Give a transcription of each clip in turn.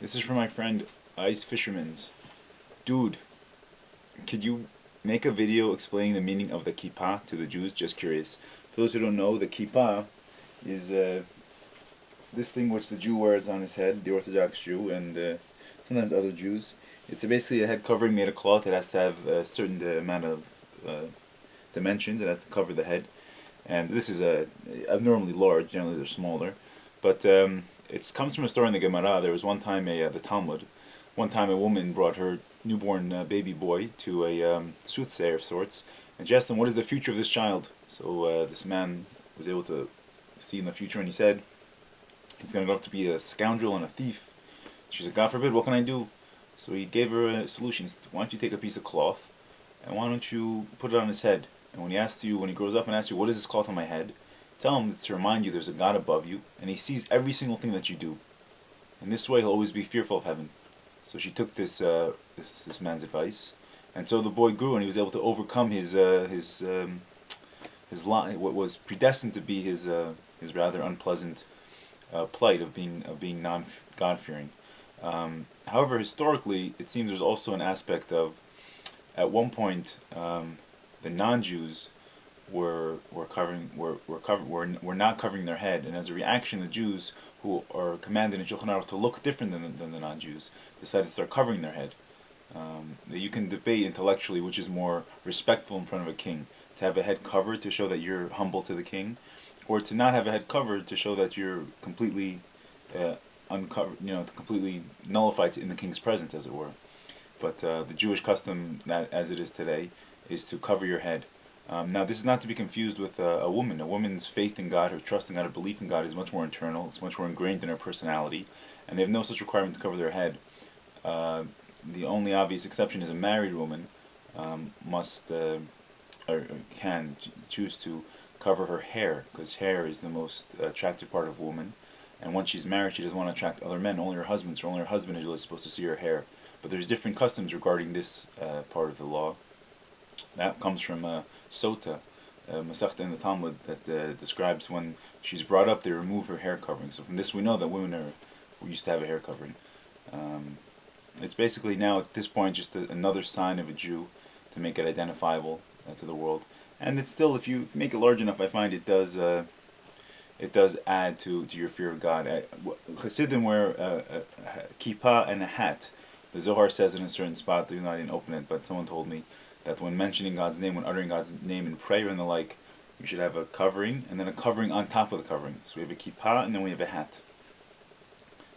This is from my friend Ice Fisherman's. Dude, could you make a video explaining the meaning of the kippah to the Jews? Just curious. For those who don't know, the kippah is this thing which the Jew wears on his head, the Orthodox Jew, and sometimes other Jews. It's basically a head covering made of cloth. It has to have a certain amount of dimensions. It has to cover the head. And this is abnormally large. Generally, they're smaller. But it comes from a story in the Gemara. There was one time the Talmud. One time a woman brought her newborn baby boy to a soothsayer of sorts, and she asked him, "What is the future of this child?" So this man was able to see in the future, and he said, "He's going to grow up to be a scoundrel and a thief." She said, "God forbid, what can I do?" So he gave her a solution. He said, "Why don't you take a piece of cloth, and why don't you put it on his head? And when he grows up and asks you, 'What is this cloth on my head?' Tell him it's to remind you there's a God above you, and he sees every single thing that you do. And this way he'll always be fearful of heaven." So she took this man's advice, and so the boy grew, and he was able to overcome what was predestined to be his rather unpleasant plight of being non God fearing. However, historically, it seems there's also an aspect of, at one point, the non-Jews were not covering their head, and as a reaction, the Jews, who are commanded in Shulchan Aruch to look different than the non-Jews, decided to start covering their head. You can debate intellectually which is more respectful in front of a king: to have a head covered to show that you're humble to the king, or to not have a head covered to show that you're completely uncovered, completely nullified in the king's presence, as it were. But the Jewish custom, that as it is today, is to cover your head. Now, this is not to be confused with a woman. A woman's faith in God, her trust in God, her belief in God is much more internal. It's much more ingrained in her personality, and they have no such requirement to cover their head. The only obvious exception is a married woman must or can choose to cover her hair, because hair is the most attractive part of a woman. And once she's married, she doesn't want to attract other men, only her husband. So only her husband is really supposed to see her hair. But there's different customs regarding this part of the law. That comes from Sota, Masechta in the Talmud, that describes when she's brought up, they remove her hair covering. So from this we know that women used to have a hair covering. It's basically now at this point just another sign of a Jew to make it identifiable to the world. And it's still, if you make it large enough, I find it does add to your fear of God. Chassidim wear a kippah and a hat. The Zohar says in a certain spot, even though I didn't open it, but someone told me that when mentioning God's name, when uttering God's name in prayer and the like, you should have a covering, and then a covering on top of the covering. So we have a kippah, and then we have a hat.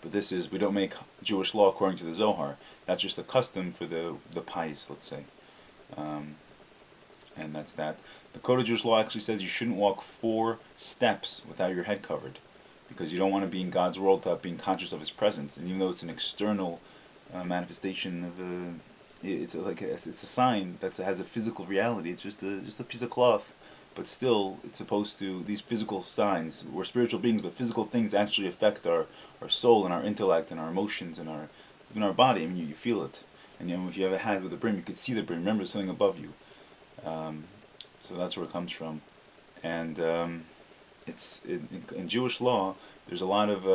But we don't make Jewish law according to the Zohar. That's just a custom for the pious, let's say. And that's that. The Code of Jewish Law actually says you shouldn't walk 4 steps without your head covered, because you don't want to be in God's world without being conscious of His presence. And even though it's an external manifestation of it's a sign that has a physical reality. It's just a piece of cloth, but still, it's supposed to. These physical signs, we're spiritual beings, but physical things actually affect our soul and our intellect and our emotions and even our body. I mean, you feel it. And if you have a hat with a brim, you could see the brim. Remember, there's something above you. So that's where it comes from. And in Jewish law, there's a lot of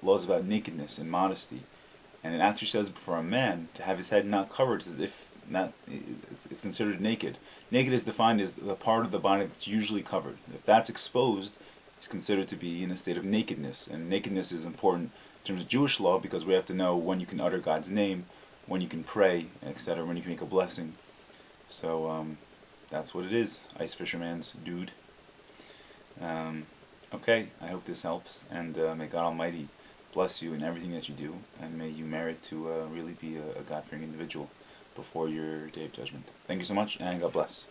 laws about nakedness and modesty. And it actually says for a man to have his head not covered, as if it's considered naked. Naked is defined as the part of the body that's usually covered. If that's exposed, it's considered to be in a state of nakedness. And nakedness is important in terms of Jewish law, because we have to know when you can utter God's name, when you can pray, etc., when you can make a blessing. So that's what it is, Ice Fisherman's dude. Okay, I hope this helps, and may God Almighty bless you in everything that you do, and may you merit to really be a God-fearing individual before your day of judgment. Thank you so much, and God bless.